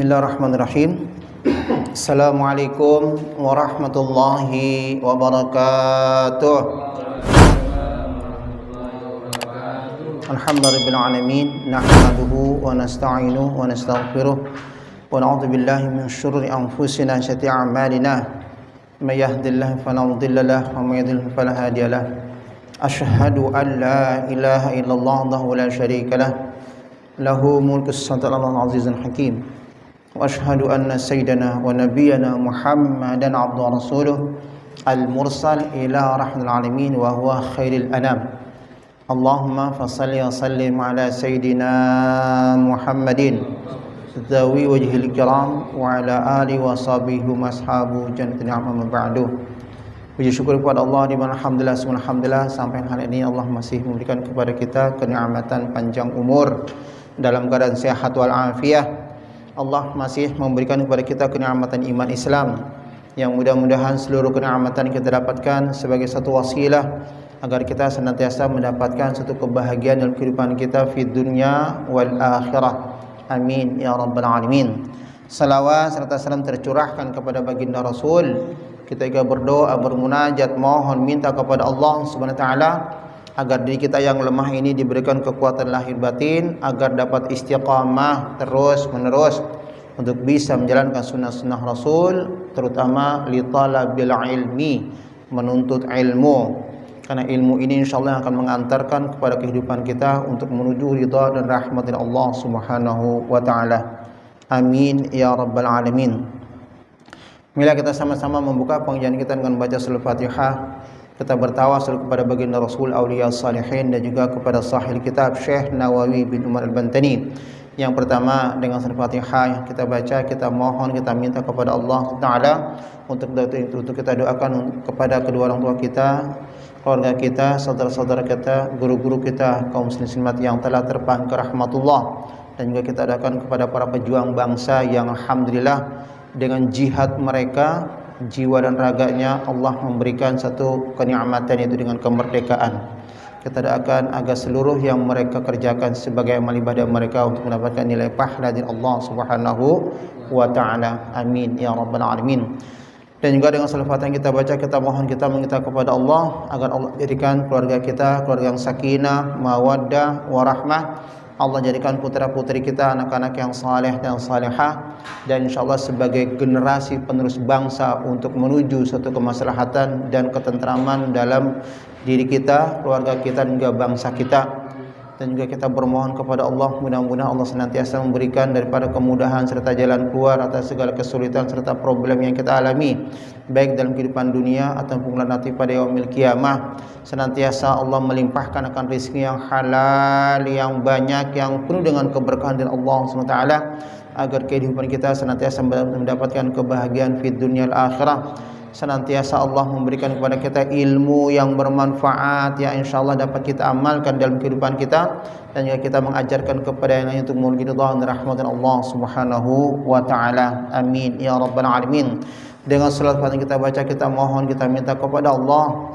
Bismillahirrahmanirrahim. Assalamualaikum warahmatullahi wabarakatuh. Alhamdulillahirabbil alamin, nahmaduhu wa nasta'inuhu wa nastaghfiruh wa na'udzu billahi min syururi anfusina wa sayyiati a'malina. May yahdihillahu fala mudilla lahu wa may yudlil fala hadiya lahu. Asyhadu an la ilaha illallah wahdahu la syarika lahu. Lahu mulku as-samawati wal ardi azizun hakim. Wa asyhadu anna sayyidana wa nabiyyana Muhammadan abduhu wa rasuluh al-mursal ila rahmatil alamin wa huwa khairil anam. Allahumma fassalli wa sallim ala sayyidina Muhammadin dzawi wajhil kiram wa ala alihi wa sahbihi wa ashabu jannatin amma ba'du. Puji syukur kepada Allah di mana alhamdulillah sampai hari ini Allah masih memberikan kepada kita kenikmatan panjang umur dalam keadaan sehat wal afiah. Allah masih memberikan kepada kita kenikmatan iman Islam yang mudah-mudahan seluruh kenikmatan kita dapatkan sebagai satu wasilah agar kita senantiasa mendapatkan satu kebahagiaan dalam kehidupan kita di dunia wal akhirah. Amin ya rabbal alamin. Salawat serta salam tercurahkan kepada baginda Rasul. Kita juga berdoa, bermunajat, mohon minta kepada Allah Subhanahu wa taala agar diri kita yang lemah ini diberikan kekuatan lahir batin agar dapat istiqamah terus menerus untuk bisa menjalankan sunnah-sunnah Rasul, terutama li talabil ilmi, menuntut ilmu, karena ilmu ini insyaallah akan mengantarkan kepada kehidupan kita untuk menuju ridha dan rahmat dari Allah Subhanahu wa taala. Amin ya rabbal alamin. Mila kita sama-sama membuka pengajian kita dengan baca surah Fatihah. Kita bertawasul kepada baginda Rasul, auliya salihin, dan juga kepada sahih kitab Syekh Nawawi bin Umar Al-Bantani. Yang pertama dengan surah Fatihah kita baca, kita mohon, kita minta kepada Allah Ta'ala untuk kita doakan kepada kedua orang tua kita, keluarga kita, saudara-saudara kita, guru-guru kita, kaum muslimat yang telah terpaham ke rahmatullah. Dan juga kita doakan kepada para pejuang bangsa yang alhamdulillah dengan jihad mereka, jiwa dan raganya Allah memberikan satu kenikmatan, yaitu dengan kemerdekaan. Kita doakan agar seluruh yang mereka kerjakan sebagai amal ibadah mereka untuk mendapatkan nilai pahala dari Allah Subhanahu wa taala. Amin ya rabbal alamin. Dan juga dengan salawat yang kita baca, kita mohon, kita meminta kepada Allah agar Allah jadikan keluarga kita keluarga yang sakinah, mawaddah, warahmah. Allah jadikan putra-putri kita anak-anak yang saleh dan salihah, dan insyaallah sebagai generasi penerus bangsa untuk menuju satu kemaslahatan dan ketentraman dalam diri kita, keluarga kita, dan juga bangsa kita. Dan juga kita bermohon kepada Allah, mudah-mudahan Allah senantiasa memberikan daripada kemudahan serta jalan keluar atas segala kesulitan serta problem yang kita alami, baik dalam kehidupan dunia ataupun nanti pada yaumil qiyamah. Senantiasa Allah melimpahkan akan rezeki yang halal, yang banyak, yang penuh dengan keberkahan dari Allah SWT, agar kehidupan kita senantiasa mendapatkan kebahagiaan di dunia dan akhirah. Senantiasa Allah memberikan kepada kita ilmu yang bermanfaat yang insyaallah dapat kita amalkan dalam kehidupan kita, dan juga kita mengajarkan kepada yang lain untuk menuju ridha dan rahmat Allah Subhanahu wa taala. Amin ya rabbal alamin. Dengan salat yang kita baca, kita mohon, kita minta kepada Allah,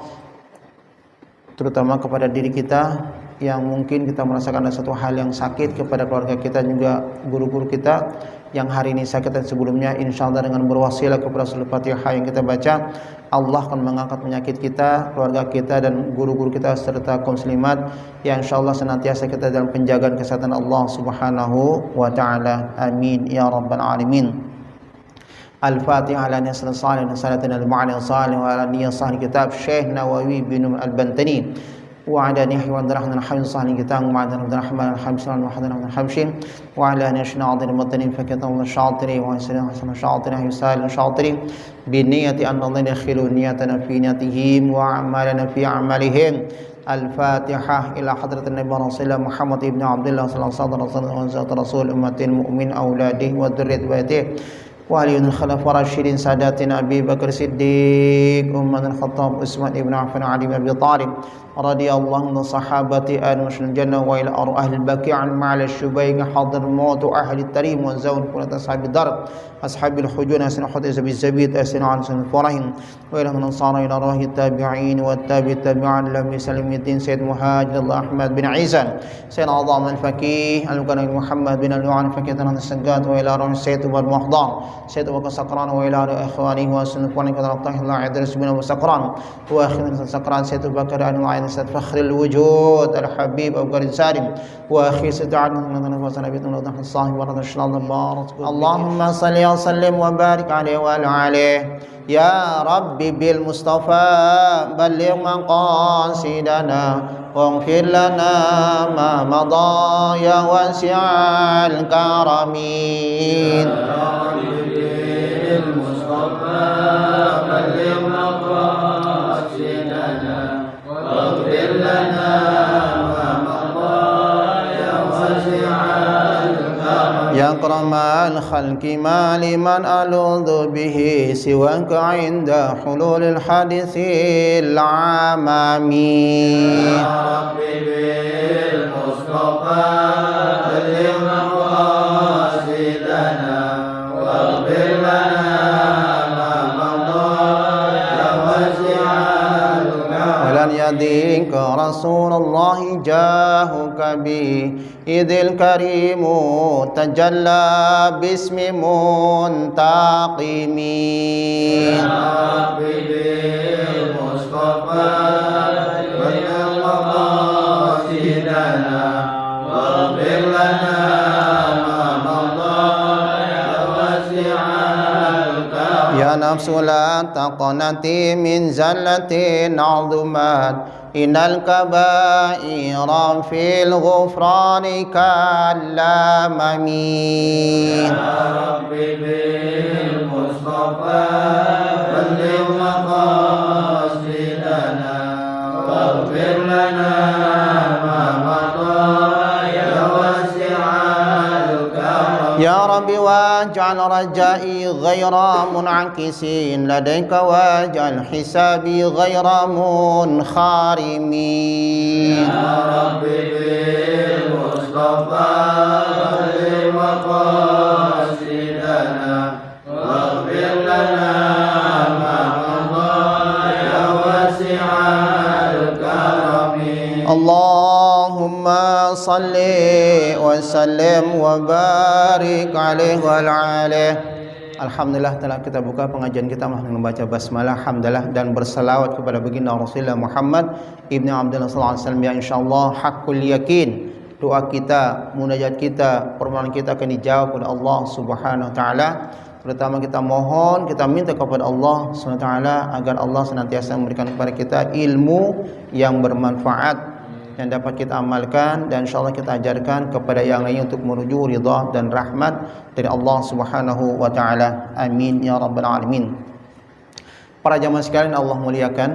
terutama kepada diri kita yang mungkin kita merasakan ada satu hal yang sakit, kepada keluarga kita, juga guru-guru kita yang hari ini sakit dan sebelumnya, insyaallah dengan berwasilah kepada surah Fatihah yang kita baca, Allah akan mengangkat penyakit kita, keluarga kita, dan guru-guru kita serta kaum muslimat yang insyaallah senantiasa kita dalam penjagaan kesehatan Allah Subhanahu wa taala. Amin ya rabbal alamin. Al-Fatihah ala nasr salih wa salatin al-ma'ani salih wa ala niyyah sahih kitab Syekh Nawawi bin Al-Bantani wa ala nihi wa darahna al-hamd sahih kitab ma'adan rahman al-hamd salih wa hadan al-hamshin wa ala nashna adil mutanin fakitan al-shatiri wa sallallahu hasan al-shatiri yusal al-shatiri bi niyyati an Allah yakhilu niyyatana fi niyyatihim wa a'malana fi a'malihim. Al-Fatihah ila hadratin Nabi Rasulullah Muhammad ibn Abdullah sallallahu alaihi wasallam rasul ummatil mu'min auladihi wa dzurriyyatihi وعلي بن الخلفاء الراشدين ساداتنا أبي بكر الصديق عمر بن الخطاب عثمان بن عفان علي بن أبي طالب radhiyallahu anhu sahabati al-musyrikin jannah wa ila ahli al-baqi'an ma'al syubayng hadir maut ahli tarim wa zawun kulat ashabi dar ashabil hujun asna hudis bizabid asna an sun farahin wa ila man sara ila rahi tabi'in wa tabi'an lam yuslimuddin sayyid muhajir ahmad bin Aisan sayyid azam al-faqih al-qani muhammad bin al-yu'an faqih tan as-sagad wa ila rahi sayyid wal muhdar sayyid wa sakran wa ila ikhwani wa sun farahin qad Allah idris bin sakran wa akhiran sakran sayyid bakar an Sayyid Fakhrul Wujud Al-Habib Abu Qarid Salim wa akhi Sayyidina Muhammad Nabi Muhammad sahib wa radhiyallahu barak Allahumma salli wa sallim wa barik alaihi wa alihi ya rabbi bil mustafa balligh maqasidana waghfir lana ma madha ya wasi'al karamin ya rabbi bil mustafa balligh maqasidana واغفر لنا ما مضى يا واسع الكرم يا أكرم الخلق ما لمن ألوذ به سواك عند حلول الحادث العمامي يا ربي بالمصطفى بلغ مقاصدنا واغفر لنا يديك رسول الله جاهك به إذ الكريم تجلى باسم منتقم يا ربي بالمصطفى بلغ مقاصدنا واغفر لنا ما مضى يا واسع الكرم يا نفس لا تقنطي من زلة عظمت إن الكبائر في الغفران كالأمم يا ربي بالمصطفى بلغ مقاصدنا واغفر لنا ما مضى يا واسع الكرم يا ربي واجعل رجائي غير منعكس لديك واجعل حسابي غير منخرم يا ربي بالمصطفى بلغ مقاصدنا واغفر لنا ما مضى يا واسع الكرم اللهم صل وسلم وبارك عليه وعلى آله. Alhamdulillah telah kita buka pengajian kita membaca basmalah, hamdalah dan berselawat kepada baginda Rasulullah Muhammad ibnu Abdullah sallallahu alaihi wasallam yang insyaallah hakul yakin doa kita, munajat kita, permohonan kita akan dijawab oleh Allah Subhanahu wa taala. Pertama kita mohon, kita minta kepada Allah Subhanahu wa taala agar Allah senantiasa memberikan kepada kita ilmu yang bermanfaat yang dapat kita amalkan dan insyaallah kita ajarkan kepada yang lain untuk menuju ridha dan rahmat dari Allah Subhanahu wa taala. Amin ya rabbal alamin. Para jamaah sekalian Allah muliakan,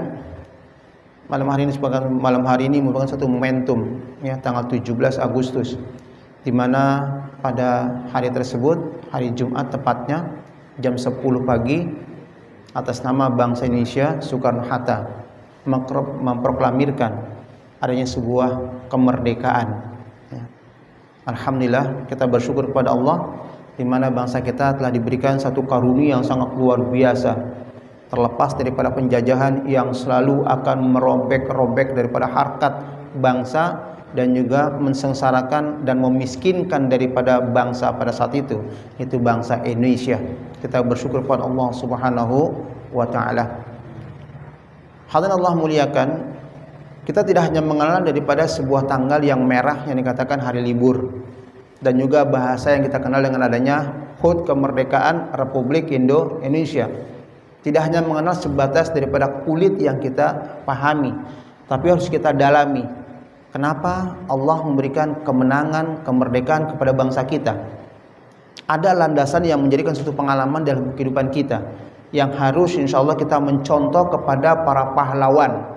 malam hari ini merupakan satu momentum ya, tanggal 17 Agustus di mana pada hari tersebut, hari Jumat tepatnya jam 10 pagi, atas nama bangsa Indonesia Soekarno-Hatta memproklamirkan adanya sebuah kemerdekaan. Alhamdulillah kita bersyukur kepada Allah di mana bangsa kita telah diberikan satu karunia yang sangat luar biasa, terlepas daripada penjajahan yang selalu akan merobek-robek daripada harkat bangsa dan juga mensengsarakan dan memiskinkan daripada bangsa pada saat itu bangsa Indonesia. Kita bersyukur kepada Allah Subhanahu wa taala. Hadirin Allah muliakan, kita tidak hanya mengenal daripada sebuah tanggal yang merah yang dikatakan hari libur, dan juga bahasa yang kita kenal dengan adanya HUT kemerdekaan Republik Indonesia. Tidak hanya mengenal sebatas daripada kulit yang kita pahami, tapi harus kita dalami. Kenapa Allah memberikan kemenangan, kemerdekaan kepada bangsa kita? Ada landasan yang menjadikan suatu pengalaman dalam kehidupan kita, yang harus insya Allah kita mencontoh kepada para pahlawan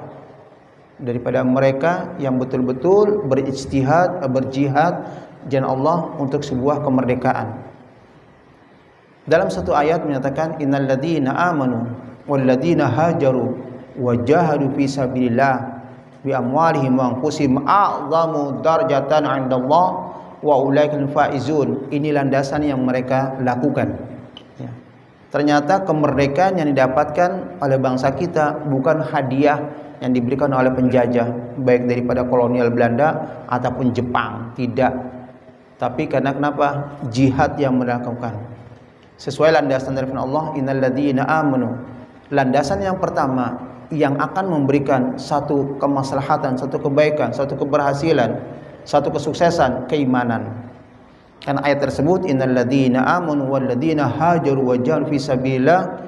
daripada mereka yang betul-betul berijtihad, berjihad jalan Allah untuk sebuah kemerdekaan. Dalam satu ayat menyatakan innalladzina amanu walladzina hajaru wa jahadu fi sabilillah bi amwalihim wa anfusihim a'zamu darjatan 'indallah wa ulaikal faizun. Ini landasan yang mereka lakukan. Ya. Ternyata kemerdekaan yang didapatkan oleh bangsa kita bukan hadiah yang diberikan oleh penjajah, baik daripada kolonial Belanda ataupun Jepang, tidak. Tapi karena kenapa? Jihad yang melakukan. Sesuai landasan dari firman Allah, innal ladzina amanu. Landasan yang pertama yang akan memberikan satu kemaslahatan, satu kebaikan, satu keberhasilan, satu kesuksesan, keimanan. Karena ayat tersebut, innal ladzina amanu wal ladzina hajaru wa jahadu fi sabilillah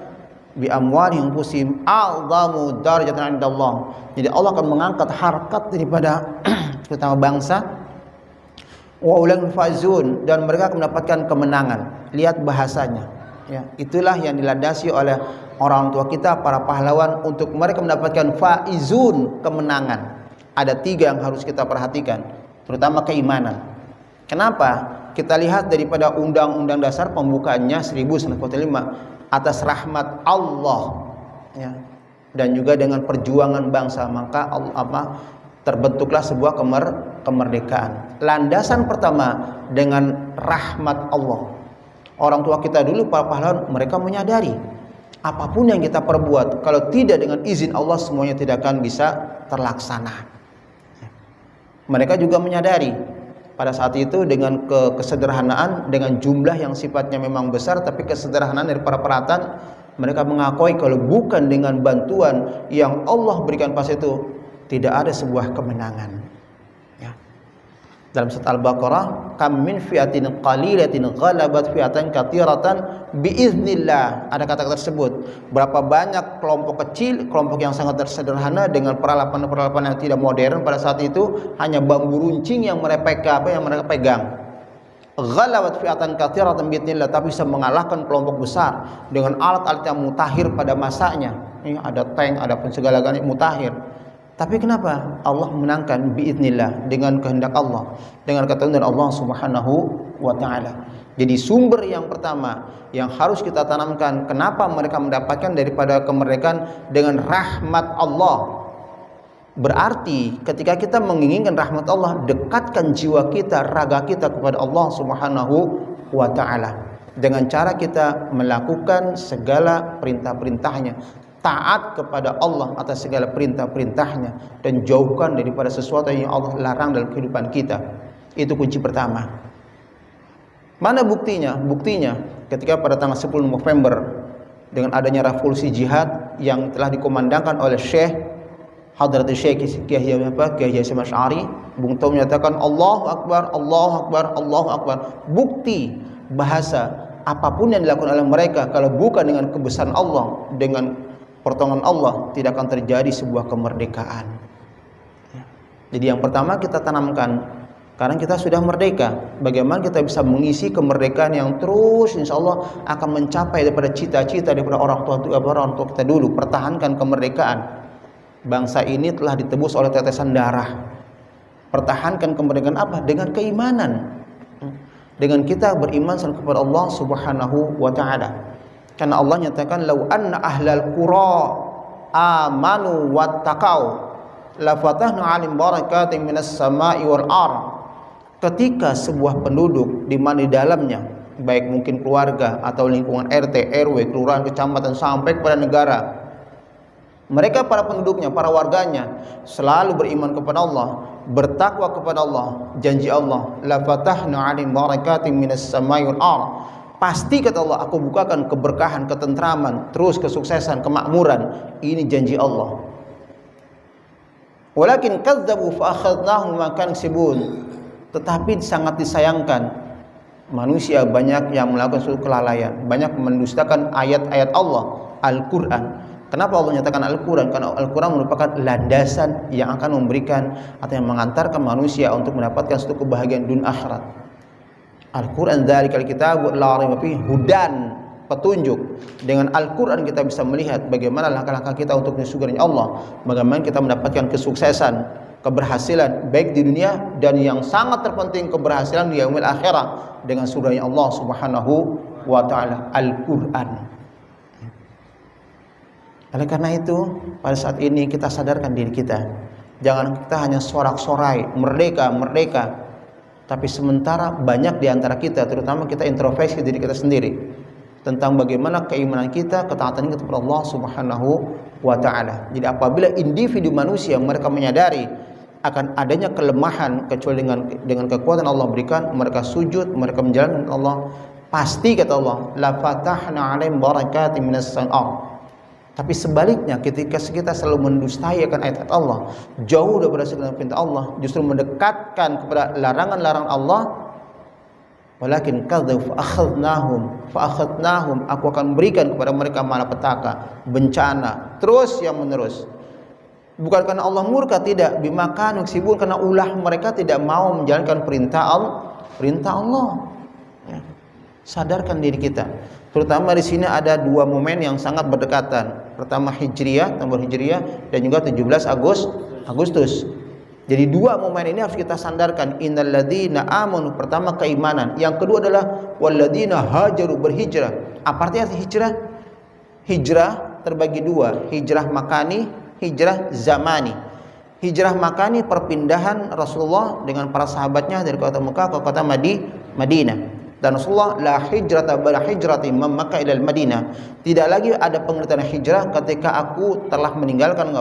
bi amwalihim anfusihim a'zamu darajatan 'indallah. Jadi Allah akan mengangkat harkat daripada terutama bangsa, wa ulaikal faizun, dan mereka akan mendapatkan kemenangan. Lihat bahasanya, ya. Itulah yang dilandasi oleh orang tua kita, para pahlawan, untuk mereka mendapatkan faizun, kemenangan. Ada 3 yang harus kita perhatikan, terutama keimanan. Kenapa? Kita lihat daripada Undang-Undang Dasar pembukaannya 1945, atas rahmat Allah, ya, dan juga dengan perjuangan bangsa, maka terbentuklah sebuah kemerdekaan. Landasan pertama dengan rahmat Allah. Orang tua kita dulu, para pahlawan, mereka menyadari apapun yang kita perbuat, kalau tidak dengan izin Allah, semuanya tidak akan bisa terlaksana. Mereka juga menyadari pada saat itu dengan kesederhanaan, dengan jumlah yang sifatnya memang besar, tapi kesederhanaan dari para peralatan, mereka mengakui kalau bukan dengan bantuan yang Allah berikan pas itu, tidak ada sebuah kemenangan. Ya. Dalam surat Al-Baqarah, kam min fi'atin qalilatin ghalabat fi'atan katsiratan biiznillah. Ada kata-kata tersebut. Berapa banyak kelompok kecil, kelompok yang sangat sederhana dengan peralatan-peralatan yang tidak modern pada saat itu, hanya bambu runcing yang mereka pegang. Ghalabat fi'atan katsiratan biiznillah, tapi bisa mengalahkan kelompok besar dengan alat-alat yang mutakhir pada masanya. Ini ada tank, ada pun segala-galanya mutakhir. Tapi kenapa Allah menangkan biiznillah, dengan kehendak Allah, dengan ketentuan Allah Subhanahu wa taala. Jadi sumber yang pertama yang harus kita tanamkan, kenapa mereka mendapatkan daripada kemerdekaan, dengan rahmat Allah. Berarti ketika kita menginginkan rahmat Allah, dekatkan jiwa kita, raga kita kepada Allah Subhanahu wa taala dengan cara kita melakukan segala perintah-perintahnya, taat kepada Allah atas segala perintah-perintahnya, dan jauhkan daripada sesuatu yang Allah larang dalam kehidupan kita. Itu kunci pertama. Mana buktinya? Buktinya ketika pada tanggal 10 November dengan adanya revolusi jihad yang telah dikomandangkan oleh Syekh Hadratul Syekh Kiai Hasyim Asy'ari, Bung Tom menyatakan Allahu Akbar, Allahu Akbar, Allahu Akbar. Bukti bahasa apapun yang dilakukan oleh mereka, kalau bukan dengan kebesaran Allah, dengan pertolongan Allah, tidak akan terjadi sebuah kemerdekaan. Jadi yang pertama kita tanamkan, karena kita sudah merdeka, bagaimana kita bisa mengisi kemerdekaan yang terus insya Allah akan mencapai daripada cita-cita daripada orang tua kita dulu. Pertahankan kemerdekaan. Bangsa ini telah ditebus oleh tetesan darah. Pertahankan kemerdekaan apa? Dengan keimanan, dengan kita beriman kepada Allah Subhanahu wa taala. Karena Allah nyatakan, lau anna ahlal qura amanu wattaqau la fatahna 'alaihim barakatin minas sama'i wal ardh. Ketika sebuah penduduk di mana di dalamnya, baik mungkin keluarga atau lingkungan RT, RW, kelurahan, kecamatan, sampai kepada negara, mereka para penduduknya, para warganya selalu beriman kepada Allah, bertakwa kepada Allah, janji Allah, la fatahna 'alaihim barakatin minas sama'i wal ardh. Pasti kata Allah, aku bukakan keberkahan, ketentraman, terus kesuksesan, kemakmuran. Ini janji Allah. Walakin kadzdzabu fa akhadnahum ma kanu yaksibun. Tetapi sangat disayangkan, manusia banyak yang melakukan suatu kelalaian, banyak mendustakan ayat-ayat Allah, Al-Qur'an. Kenapa Allah nyatakan Al-Quran? Karena Al-Quran merupakan landasan yang akan memberikan atau yang mengantarkan manusia untuk mendapatkan suatu kebahagiaan dunia akhirat. Al-Quran dzalikal kitabu la raiba fihi hudan, petunjuk. Dengan Al-Quran kita bisa melihat bagaimana langkah-langkah kita untuk menuju surganya Allah, bagaimana kita mendapatkan kesuksesan, keberhasilan baik di dunia, dan yang sangat terpenting keberhasilan di yaumil akhirah dengan surganya Allah Subhanahu wa taala, Al-Quran. Oleh karena itu, pada saat ini kita sadarkan diri kita Jangan kita hanya sorak-sorai merdeka, merdeka. Tapi sementara banyak di antara kita, terutama kita introspeksi diri kita sendiri tentang bagaimana keimanan kita, ketaatan kita kepada Allah Subhanahu wa taala. Jadi apabila individu manusia mereka menyadari akan adanya kelemahan kecuali dengan kekuatan Allah berikan, mereka sujud, mereka menjalankan Allah, pasti kata Allah, la fatahna 'alaihim barakatin minas samaa'i. Tapi sebaliknya ketika kita selalu mendustai akan ayat Allah, jauh daripada segala perintah Allah, justru mendekatkan kepada larangan-larangan Allah, walakin kadzabu fa akhadnahum, aku akan berikan kepada mereka malapetaka, bencana, terus yang menerus. Bukan karena Allah murka, tidak, bimakan yaksibun, karena ulah mereka tidak mau menjalankan perintah Allah. Ya. Sadarkan diri kita. Terutama di sini ada dua momen yang sangat berdekatan. Pertama Hijriyah, tahun Hijriyah, dan juga 17 Agustus. Jadi dua momen ini harus kita sandarkan. Innalladzina amanu, pertama keimanan. Yang kedua adalah walladzina hajaru, berhijrah. Apa artinya hijrah? Hijrah terbagi dua, hijrah makani, hijrah zamani. Hijrah makani perpindahan Rasulullah dengan para sahabatnya dari kota Mekah ke kota Madinah. Dan Rasulullah la hijrata ba'da hijrati man Makkah ilal Madinah. Tidak lagi ada pengertian hijrah ketika aku telah meninggalkan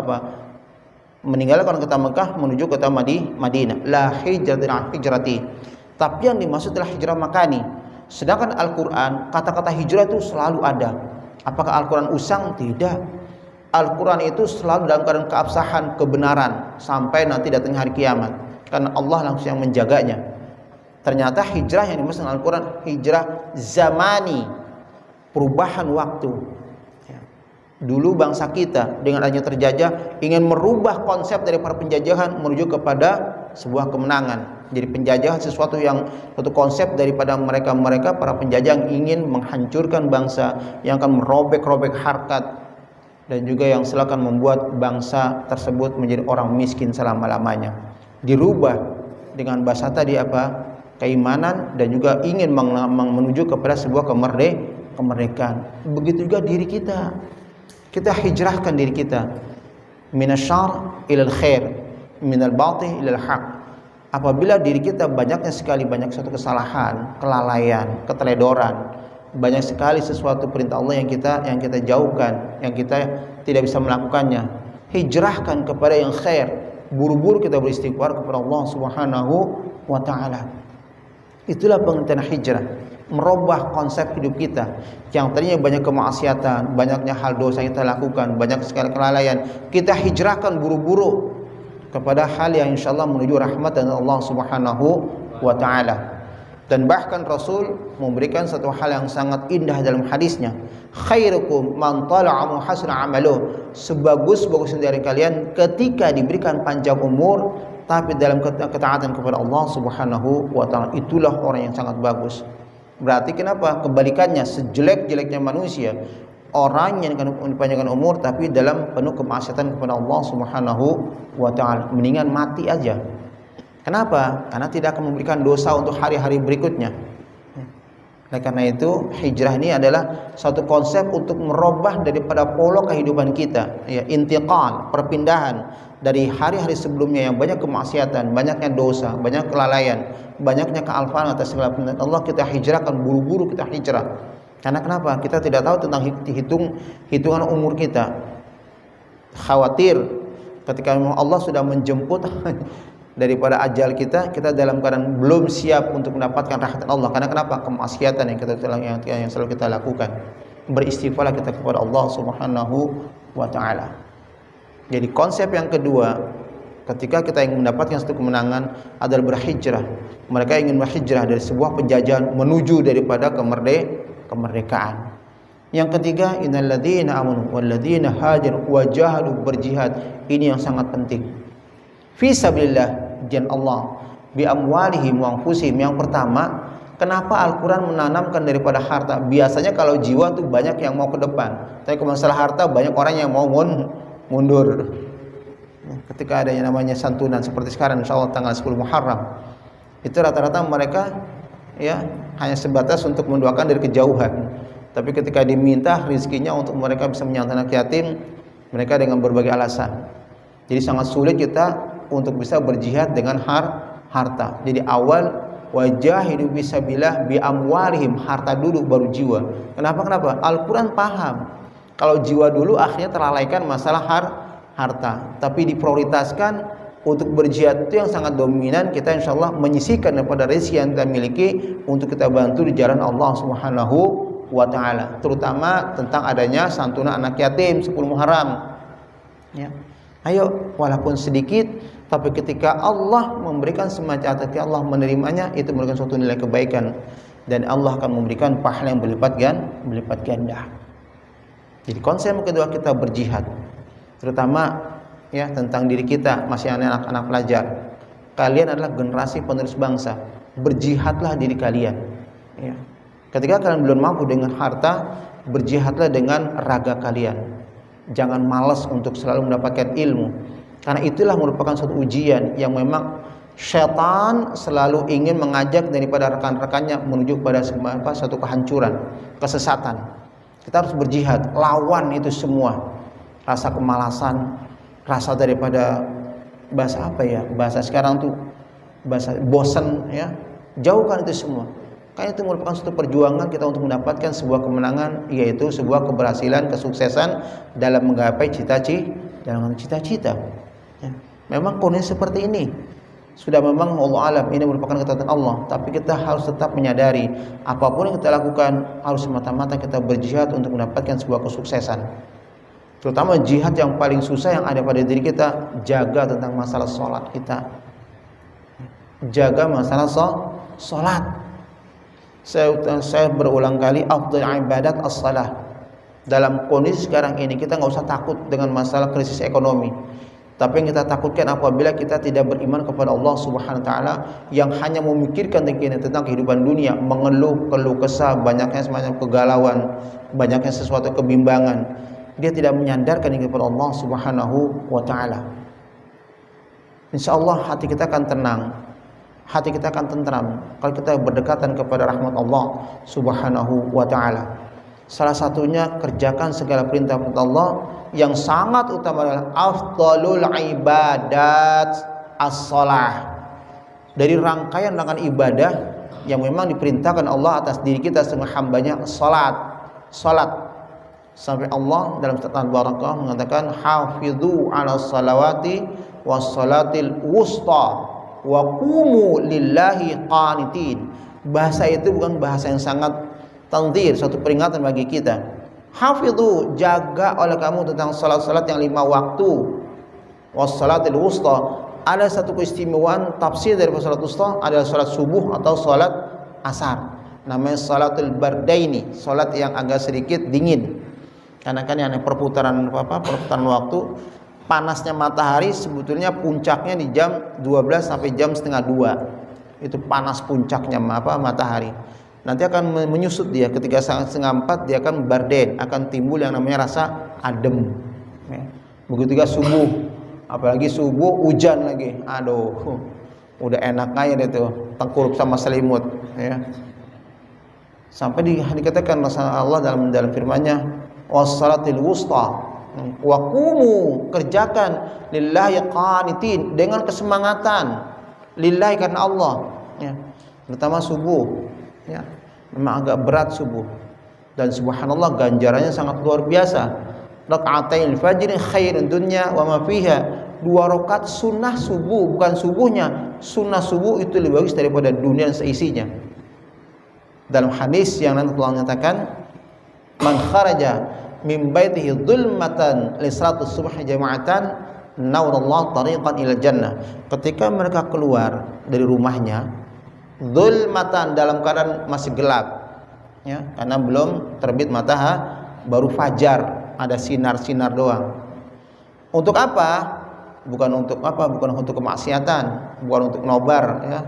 kota Mekah menuju kota Madinah. La hijrati. Tapi yang dimaksud adalah hijrah makani. Sedangkan Al-Qur'an kata-kata hijrah itu selalu ada. Apakah Al-Qur'an usang? Tidak. Al-Quran itu selalu dalam keadaan keabsahan, kebenaran sampai nanti datang hari kiamat, karena Allah langsung yang menjaganya. Ternyata hijrah yang dimaksud Al-Quran hijrah zamani, perubahan waktu. Dulu bangsa kita dengan adanya terjajah ingin merubah konsep dari para penjajahan menuju kepada sebuah kemenangan. Jadi penjajahan satu konsep daripada mereka para penjajah yang ingin menghancurkan bangsa, yang akan merobek-robek harkat, dan juga yang selalu akan membuat bangsa tersebut menjadi orang miskin selama-lamanya. Dirubah dengan bahasa tadi apa? Keimanan, dan juga ingin menuju kepada sebuah kemerdekaan. Begitu juga diri kita. Kita hijrahkan diri kita minasyarr ilal khair, minal batil ilal haq. Apabila diri kita banyak suatu kesalahan, kelalaian, keteledoran, banyak sekali sesuatu perintah Allah yang kita jauhkan, yang kita tidak bisa melakukannya, hijrahkan kepada yang khair. Buru-buru kita beristighfar kepada Allah Subhanahu wa taala. Itulah pengertian hijrah, merubah konsep hidup kita yang tadinya banyak kemaksiatan, banyaknya hal dosa yang kita lakukan, banyak sekali kelalaian, kita hijrahkan buru-buru kepada hal yang insyaallah menuju rahmat dan Allah Subhanahu wa taala. Dan bahkan Rasul memberikan satu hal yang sangat indah dalam hadisnya, khairukum man tala'a muhasana amaluh, sebagus-bagusnya dari kalian ketika diberikan panjang umur tapi dalam ketaatan kepada Allah Subhanahu wa taala, itulah orang yang sangat bagus. Berarti kenapa? Kebalikannya, sejelek-jeleknya manusia, orang yang dipanjangkan umur tapi dalam penuh kemaksiatan kepada Allah Subhanahu wa taala, mendingan mati aja. Kenapa? Karena tidak akan memberikan dosa untuk hari-hari berikutnya. Nah, karena itu hijrah ini adalah satu konsep untuk merubah daripada pola kehidupan kita, ya, intiqal, perpindahan dari hari-hari sebelumnya yang banyak kemaksiatan, banyaknya dosa, banyak kelalaian, banyaknya kealfaan atas segala perintah Allah, kita hijrahkan, buru-buru kita hijrah. Karena kenapa? Kita tidak tahu tentang hitungan umur kita. Khawatir ketika Allah sudah menjemput daripada ajal kita dalam keadaan belum siap untuk mendapatkan rahmat Allah. Karena kenapa? Kemaksiatan yang selalu kita lakukan. Beristighfarlah kita kepada Allah Subhanahu wa taala. Jadi konsep yang kedua, ketika kita ingin mendapatkan satu kemenangan adalah berhijrah. Mereka ingin berhijrah dari sebuah penjajahan menuju daripada kemerdekaan. Yang ketiga, innalladzina amanu walladzina hajaru wa jahadu, berjihad. Ini yang sangat penting. Fi sabilillah, jan Allah, bi amwalihim wa anfusihim. Yang pertama, kenapa Al-Quran menanamkan daripada harta? Biasanya kalau jiwa tuh banyak yang mau ke depan, tapi kalau masalah harta banyak orang yang mau mundur. Ketika ada yang namanya santunan seperti sekarang, insyaallah tanggal 10 Muharram, itu rata-rata mereka ya hanya sebatas untuk mendoakan dari kejauhan. Tapi ketika diminta rezekinya untuk mereka bisa menyantuni anak yatim, mereka dengan berbagai alasan. Jadi sangat sulit kita untuk bisa berjihad dengan harta. Jadi awal wajahidu fisabilillah bi amwalihim, harta dulu baru jiwa. Kenapa? Al-Qur'an paham kalau jiwa dulu akhirnya terlalaikan masalah harta, tapi diprioritaskan untuk berjihad. Itu yang sangat dominan. Kita insyaallah menyisihkan daripada rezeki yang kita miliki untuk kita bantu di jalan Allah Subhanahu wa taala, terutama tentang adanya santunan anak yatim 10 Muharram. Ya. Ayo, walaupun sedikit, tapi ketika Allah memberikan semacam, ketika Allah menerimanya, itu memberikan suatu nilai kebaikan, dan Allah akan memberikan pahala yang berlipat ganda. Jadi konsep kedua, kita berjihad, terutama ya tentang diri kita, masih anak-anak pelajar. Kalian adalah generasi penerus bangsa, berjihadlah diri kalian. Ya. Ketika kalian belum mampu dengan harta, berjihadlah dengan raga kalian. Jangan malas untuk selalu mendapatkan ilmu, karena itulah merupakan suatu ujian yang memang syaitan selalu ingin mengajak daripada rekan-rekannya menuju pada suatu kehancuran, kesesatan. Kita harus berjihad, lawan itu semua, rasa kemalasan, rasa daripada bahasa sekarang tuh bahasa bosan, ya, jauhkan itu semua. Karena itu merupakan suatu perjuangan kita untuk mendapatkan sebuah kemenangan, yaitu sebuah keberhasilan, kesuksesan dalam menggapai cita-cita. Ya. Memang kondisi seperti ini sudah memang Allah alam, ini merupakan ketetapan Allah, tapi kita harus tetap menyadari apapun yang kita lakukan harus semata-mata kita berjihad untuk mendapatkan sebuah kesuksesan. Terutama jihad yang paling susah yang ada pada diri kita, jaga tentang masalah sholat kita. Jaga masalah sholat. Saya berulang kali, afdal ibadat as-salah. Dalam kondisi sekarang ini kita nggak usah takut dengan masalah krisis ekonomi, tapi yang kita takutkan apabila kita tidak beriman kepada Allah Subhanahu wa taala, yang hanya memikirkan tentang kehidupan dunia, keluh kesah, banyaknya semacam kegalauan, banyaknya sesuatu kebimbangan. Dia tidak menyandarkan diri kepada Allah Subhanahu wa taala. Insyaallah hati kita akan tenang, hati kita akan tentram kalau kita berdekatan kepada rahmat Allah Subhanahu wa taala. Salah satunya kerjakan segala perintah Allah, yang sangat utama adalah afdalul ibadat as-shalah. Dari rangkaian ibadah yang memang diperintahkan Allah atas diri kita sebagai hambanya, salat. Sampai Allah dalam surat Al-Baqarah mengatakan hafidhu 'alas salawati was salatil wusta wa qumu lillahi qanitin. Bahasa itu bukan bahasa yang sangat tanzir, suatu peringatan bagi kita. Hafidhu, jaga oleh kamu tentang salat-salat yang 5 waktu. Was salatil wusta, ada satu keistimewaan tafsir dari salat wusta adalah salat subuh atau salat asar. Namanya salatul bardaini, salat yang agak sedikit dingin. Karena kan yang perputaran waktu, panasnya matahari sebetulnya puncaknya di jam 12 sampai jam setengah 2. Itu panas puncaknya matahari. Nanti akan menyusut dia, ketika setengah 4 dia akan barden, akan timbul yang namanya rasa adem. Ya. Begitu juga subuh, apalagi subuh hujan lagi, aduh, udah enak aja deh tuh, tengkurup sama selimut. Ya. Sampai dikatakan Allah dalam firman-Nya, wassalatil wusta wa qumu, kerjakan lillahi qanitin, dengan kesemangatan lillahi, karena Allah. Ya. Terutama subuh. Ya. Memang agak berat subuh, dan subhanallah ganjarannya sangat luar biasa. Raka'atain fajr khairun dunya wa ma fiha. 2 rakaat sunnah subuh, bukan subuhnya, sunnah subuh itu lebih bagus daripada dunia dan seisinya. Dalam hadis yang nanti Allah nyatakan, man kharaja min baitihi dhulmatan li salatis subhi jama'atan nawrallahu tariqan ila jannah. Ketika mereka keluar dari rumahnya dhulmatan, dalam keadaan masih gelap, ya, karena belum terbit matahari, baru fajar, ada sinar-sinar doang. Untuk apa? Bukan untuk kemaksiatan, bukan untuk nobar, ya,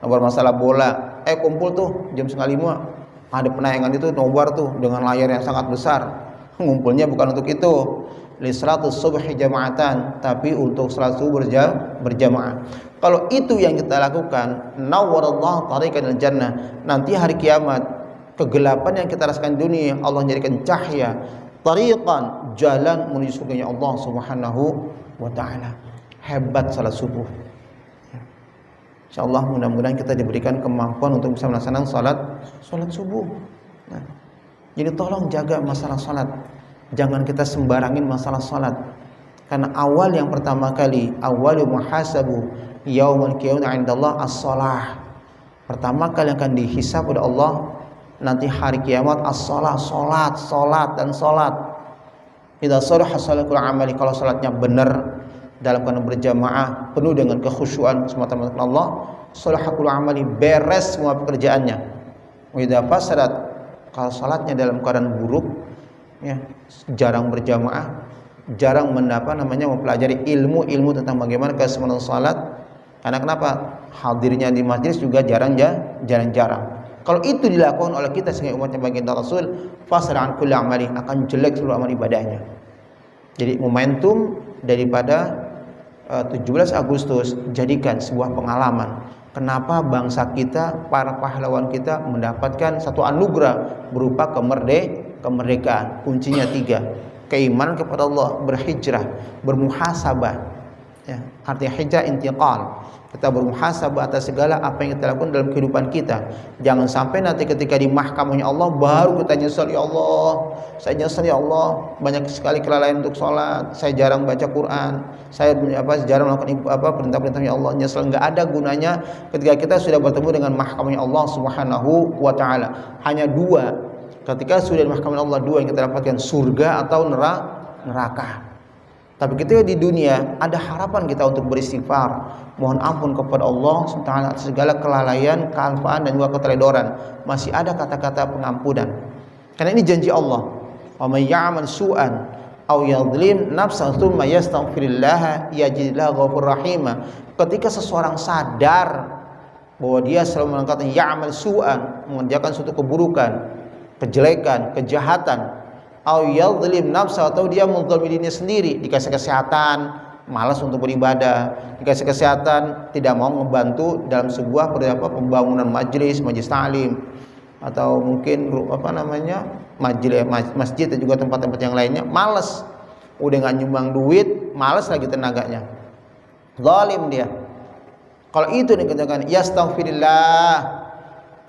nobar masalah bola. Kumpul tuh jam 4:30, ada penayangan itu nobar tuh dengan layar yang sangat besar. Ngumpulnya bukan untuk itu, li salatus subhi jama'atan, tapi untuk salat subuh berjamaah. Kalau itu yang kita lakukan, nawwarallahu tariqan il jannah, nanti hari kiamat kegelapan yang kita rasakan di dunia Allah jadikan cahaya, tariqan, jalan menuju surganya Allah Subhanahu wa taala. hebat salat subuh. Insyaallah mudah-mudahan kita diberikan kemampuan untuk bisa melaksanakan salat subuh. Nah, jadi tolong jaga masalah salat. Jangan kita sembarangin masalah salat. Karena awal yang pertama kali, awwalu muhasabu yaumul qiyamah 'indallah as-shalah. Pertama kali akan dihisab oleh Allah nanti hari kiamat as-shalah, salat dan salat. Idza salaha salakul amali, kalau salatnya benar dalam keadaan berjamaah penuh dengan kekhusyuan semata-mata Allah, salahul amali, beres semua pekerjaannya. Wa idza fasadat, kalau salatnya dalam keadaan buruk, ya, jarang berjamaah, jarang mempelajari ilmu tentang bagaimana kesempurnaan salat. Karena kenapa? Hadirnya di majelis juga jarang-jarang. Kalau itu dilakukan oleh kita sebagai umatnya baginda Rasul, fasara an kulli amali, akan jelek seluruh amal ibadahnya. Jadi momentum daripada 17 Agustus jadikan sebuah pengalaman. Kenapa bangsa kita, para pahlawan kita mendapatkan satu anugerah berupa kemerdekaan. Kuncinya 3. Keimanan kepada Allah, berhijrah, bermuhasabah. Ya, artinya hijrah intiqal. Kita bermuhasabah atas segala apa yang kita lakukan dalam kehidupan kita. Jangan sampai nanti ketika di mahkamahnya Allah baru kita nyesal, ya Allah, saya nyesal ya Allah, banyak sekali kelalaian untuk sholat, saya jarang baca Quran, saya jarang melakukan perintah-perintahnya Allah, nyesal. Nggak ada gunanya ketika kita sudah bertemu dengan mahkamahnya Allah Subhanahu wa taala. Hanya 2. Ketika sudah di mahkamah Allah, 2 yang kita dapatkan, surga atau neraka. Tapi ketika di dunia ada harapan kita untuk beristighfar, mohon ampun kepada Allah SWT atas segala kelalaian, kealpaan dan juga keteledoran. Masih ada kata-kata pengampunan. Karena ini janji Allah. Wa may ya'mal su'an aw yadhlim nafsahu tsumma yastaghfirillah yajid lahu ghafurur rahim. Ketika seseorang sadar bahwa dia selalu mengatakan ya'mal su'an, mengerjakan suatu keburukan, kejelekan, kejahatan, au yadhlim nafsa, atau dia menzalimi dirinya sendiri, dikasih kesehatan malas untuk beribadah, dikasih kesehatan tidak mau membantu dalam sebuah pembangunan majelis taklim, atau mungkin masjid dan juga tempat-tempat yang lainnya, malas, udah nggak nyumbang duit, malas lagi tenaganya, zalim dia. Kalau itu dikatakan yastaghfirillah,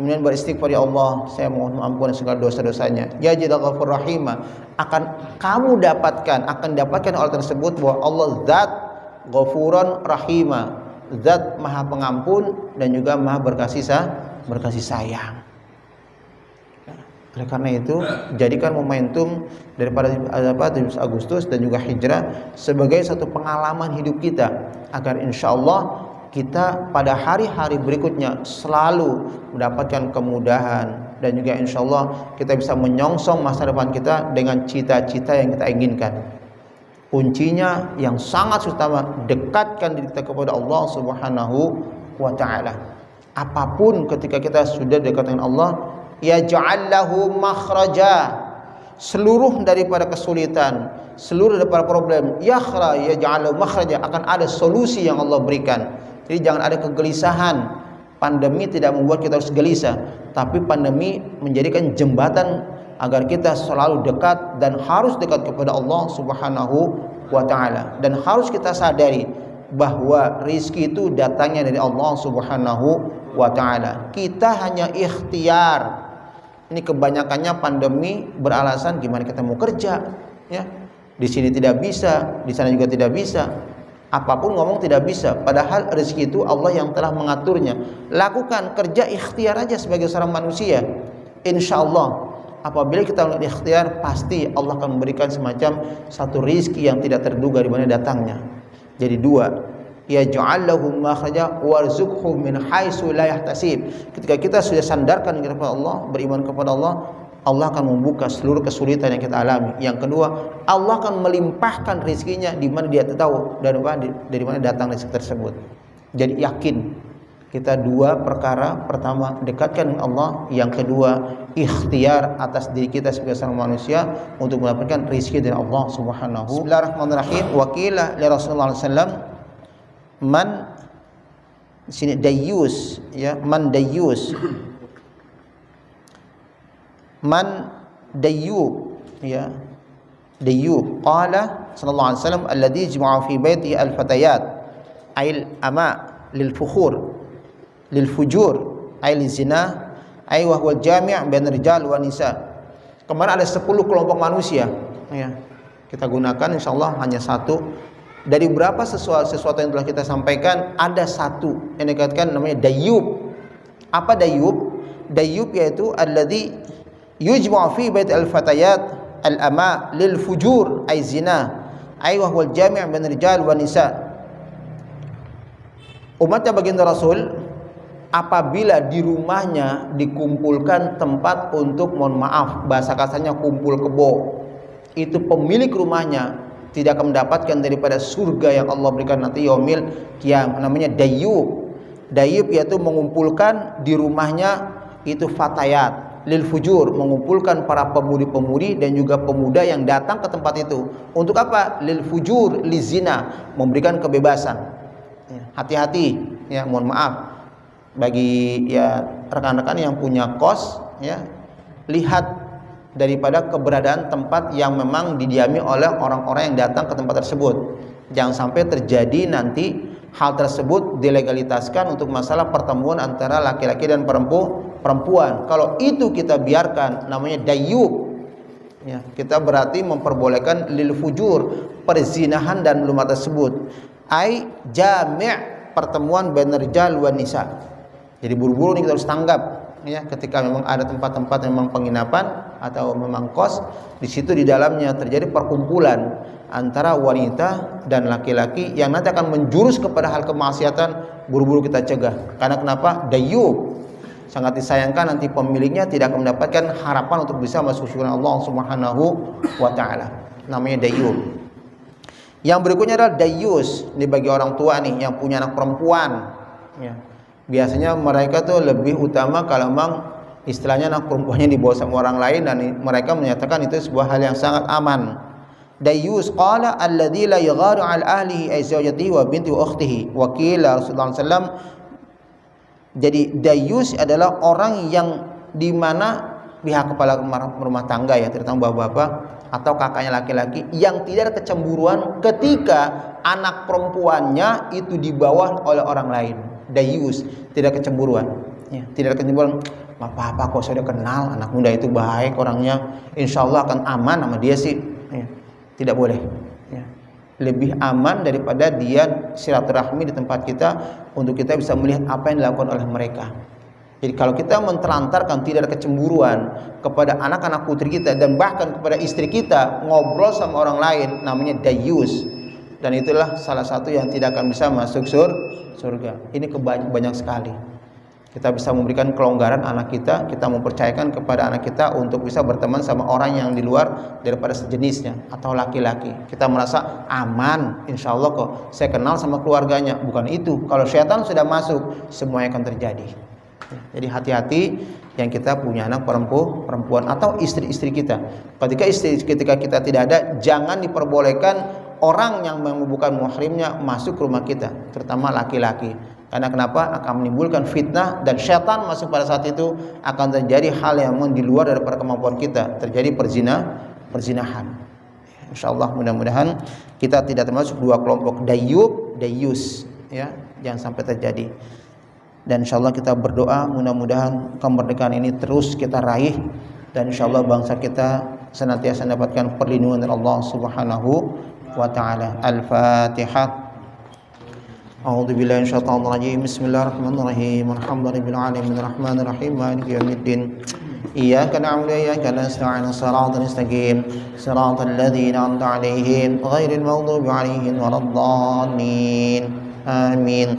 kemudian beristighfar, ya Allah, saya mohon ampun segala dosa-dosanya, yajidul ghafurur rahim, akan dapatkan oleh tersebut bahwa Allah zat ghafurun rahima, zat maha pengampun dan juga maha berkasih sayang. Oleh karena itu, jadikan momentum daripada 17 Agustus dan juga hijrah sebagai satu pengalaman hidup kita, agar insya Allah kita pada hari-hari berikutnya selalu mendapatkan kemudahan, dan juga insya Allah kita bisa menyongsong masa depan kita dengan cita-cita yang kita inginkan. Kuncinya yang sangat utama, dekatkan diri kita kepada Allah Subhanahu wa ta'ala. Apapun ketika kita sudah dekat dengan Allah, yaj'al lahu makhraja, seluruh daripada kesulitan, seluruh daripada problem, yaj'al lahu makhraja, akan ada solusi yang Allah berikan. Jadi jangan ada kegelisahan. Pandemi tidak membuat kita harus gelisah, tapi pandemi menjadikan jembatan agar kita selalu dekat dan harus dekat kepada Allah Subhanahu wa ta'ala. Dan harus kita sadari bahwa rizki itu datangnya dari Allah Subhanahu wa ta'ala. Kita hanya ikhtiar. Ini kebanyakannya pandemi beralasan gimana kita mau kerja, ya. Di sini tidak bisa, di sana juga tidak bisa. Apapun ngomong tidak bisa, padahal rezeki itu Allah yang telah mengaturnya. Lakukan, kerja ikhtiar aja sebagai seorang manusia. Insya Allah apabila kita melakukan ikhtiar, pasti Allah akan memberikan semacam satu rezeki yang tidak terduga di mana datangnya. Jadi 2, yaj'al lahu makhraja warzuqhu min haitsu la yahtasib. Ketika kita sudah sandarkan kepada Allah, beriman kepada Allah, Allah akan membuka seluruh kesulitan yang kita alami. Yang kedua, Allah akan melimpahkan rezekinya di mana dia tahu dari mana datang rezeki tersebut. Jadi yakin. Kita 2 perkara, pertama dekatkan dengan Allah, yang kedua ikhtiar atas diri kita sebagai seorang manusia untuk mendapatkan rezeki dari Allah Subhanahu. Bismillahirrahmanirrahim. Wa qila li Rasulullah sallallahu alaihi wasallam man, di sini dayyus, ya, man dayyus. Man dayyub, ya, dayyub. Qala sallallahu alaihi wasallam alladhi jama'a fi baiti al-fatayat ail ama lil fukhur lil fujur ail zina ai wa huwal jami' bain rijal wa nisa. Kemarin ada 10 kelompok manusia ya. Kita gunakan insyaallah hanya satu dari berapa sesuatu yang telah kita sampaikan, ada satu yang dikatakan namanya dayyub. Apa dayyub? Dayyub yaitu alladzi yujma'u fi bait al-fatayat al-ama lil fujur ay zina ay wa huwal jami' bain rijal wa nisa. Umatnya baginda Rasul apabila di rumahnya dikumpulkan tempat untuk, mohon maaf bahasa kasarnya, kumpul kebo, itu pemilik rumahnya tidak akan mendapatkan daripada surga yang Allah berikan nanti yaumil qiyamah. Namanya dayyub. Dayyub yaitu mengumpulkan di rumahnya itu fatayat lil fujur, mengumpulkan para pemudi-pemudi dan juga pemuda yang datang ke tempat itu. Untuk apa? Lil fujur, lizina, memberikan kebebasan. Hati-hati ya, mohon maaf bagi ya rekan-rekan yang punya kos ya, lihat daripada keberadaan tempat yang memang didiami oleh orang-orang yang datang ke tempat tersebut. Jangan sampai terjadi nanti hal tersebut dilegalitaskan untuk masalah pertemuan antara laki-laki dan perempuan. Kalau itu kita biarkan, namanya dayyub ya, kita berarti memperbolehkan lil fujur, perzinahan dan belum tersebut. Ai jami' pertemuan bain rijal wan nisa. Jadi buru-buru nih kita harus tanggap ya, ketika memang ada tempat-tempat memang penginapan atau memang kos, di situ di dalamnya terjadi perkumpulan antara wanita dan laki-laki yang nanti akan menjurus kepada hal kemaksiatan, buru-buru kita cegah. Karena kenapa? Dayyub. Sangat disayangkan nanti pemiliknya tidak akan mendapatkan harapan untuk bisa masuk surga Allah Subhanahu wa taala. Namanya dayyub. Yang berikutnya adalah dayyus. Ini bagi orang tua nih yang punya anak perempuan ya. Biasanya mereka tuh lebih utama kalau memang istilahnya anak perempuannya dibawa sama orang lain, dan mereka menyatakan itu sebuah hal yang sangat aman. Dayyus qala alladzi la yagharu al ahlihi ay zawjatihi wa binti wa ukhtihi wa qila Rasulullah sallallahu. Jadi dayyus adalah orang yang di mana pihak kepala rumah tangga ya, terutama bapak-bapak atau kakaknya laki-laki, yang tidak ada kecemburuan ketika anak perempuannya itu di bawah oleh orang lain. Dayyus, tidak kecemburuan ya, tidak ada kecemburuan. Apa-apa kok saya udah kenal anak muda itu baik orangnya, insya Allah akan aman sama dia sih ya. Tidak boleh ya. Lebih aman daripada dia silaturahmi di tempat kita untuk kita bisa melihat apa yang dilakukan oleh mereka. Jadi kalau kita mentelantarkan tidak ada kecemburuan kepada anak-anak putri kita dan bahkan kepada istri kita, ngobrol sama orang lain, namanya dayyus. Dan itulah salah satu yang tidak akan bisa masuk surga. Ini banyak sekali. Kita bisa memberikan kelonggaran anak kita, kita mempercayakan kepada anak kita untuk bisa berteman sama orang yang di luar daripada sejenisnya atau laki-laki. Kita merasa aman, insya Allah kok saya kenal sama keluarganya. Bukan itu. Kalau syaitan sudah masuk, semuanya akan terjadi. Jadi hati-hati yang kita punya anak perempuan atau istri-istri kita. Ketika kita tidak ada, jangan diperbolehkan orang yang bukan muhrimnya masuk ke rumah kita, terutama laki-laki. Karena kenapa? Akan menimbulkan fitnah dan syaitan masuk pada saat itu, akan terjadi hal yang di luar daripada kemampuan kita, terjadi perzinahan. Insyaallah mudah-mudahan kita tidak termasuk dua kelompok dayyub, dayyus ya, jangan sampai terjadi. Dan insyaallah kita berdoa mudah-mudahan kemerdekaan ini terus kita raih, dan insyaallah bangsa kita senantiasa mendapatkan perlindungan dari Allah Subhanahu wa ta'ala. Al-Fatihah. A'udzu billahi minasyaitonir rajim. Bismillahirrahmanirrahim. Alhamdulillahirabbil alamin arrahmanir rahim maliki yaumiddin. Iyyaka na'budu wa iyyaka nasta'in. Shiratal mustaqim. Shiratal ladzina an'amta 'alaihim ghairil maghdubi 'alaihim waladdallin. Amin.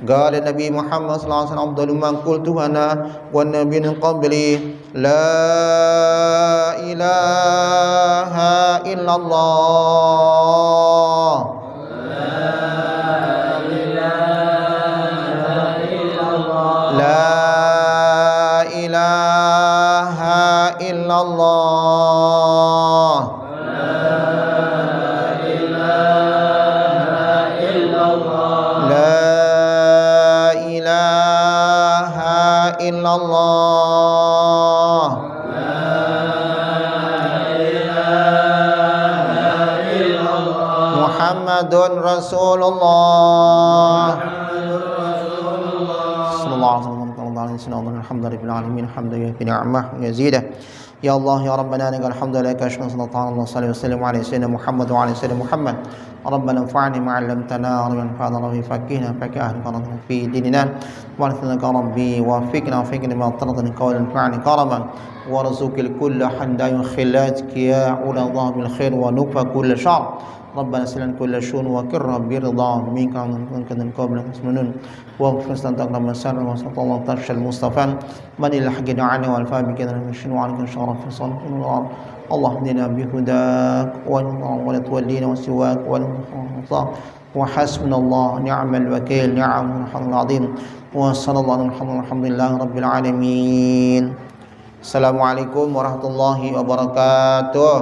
قال النبي محمد صلى الله عليه وسلم أفضل من قلته أنا والنبي من قبلي لا إله إلا الله لا إله إلا الله illallah Muhammad Rasulullah. Sallallahu alaihi wasallam. Alhamdulillah alamin. Hamdan yafi ni'mah wa yazidah. Ya Allah ya Rabbana lakal hamdu laka syukran sallallahu alaihi wasallam ala sayyidina Muhammad wa ala sayyidina Muhammad. Rabbana anfa'na ma 'allamtana wa anfa'na wa faqihna faqihna fi dinina wa anfa'na rabbi wa fiqna ma taradna qawlan fa'ni karaman warzuqil kull handayn khilat ya ula bil khair wa nufa kull syarr. ربنا سلم كل شؤون وكرم برضا منك من كذا قبل تسمنون واغفر لنا ما سر وسط الله ترش المصطفى من الحق عني والفا بكذا من شنو عنك شرف في صلاه الله اهدنا بهداك ولا تولينا وسواك ولا وحسبنا الله نعم الوكيل نعم الحمد العظيم وصلى الله على محمد الحمد لله رب العالمين. السلام عليكم ورحمة الله وبركاته.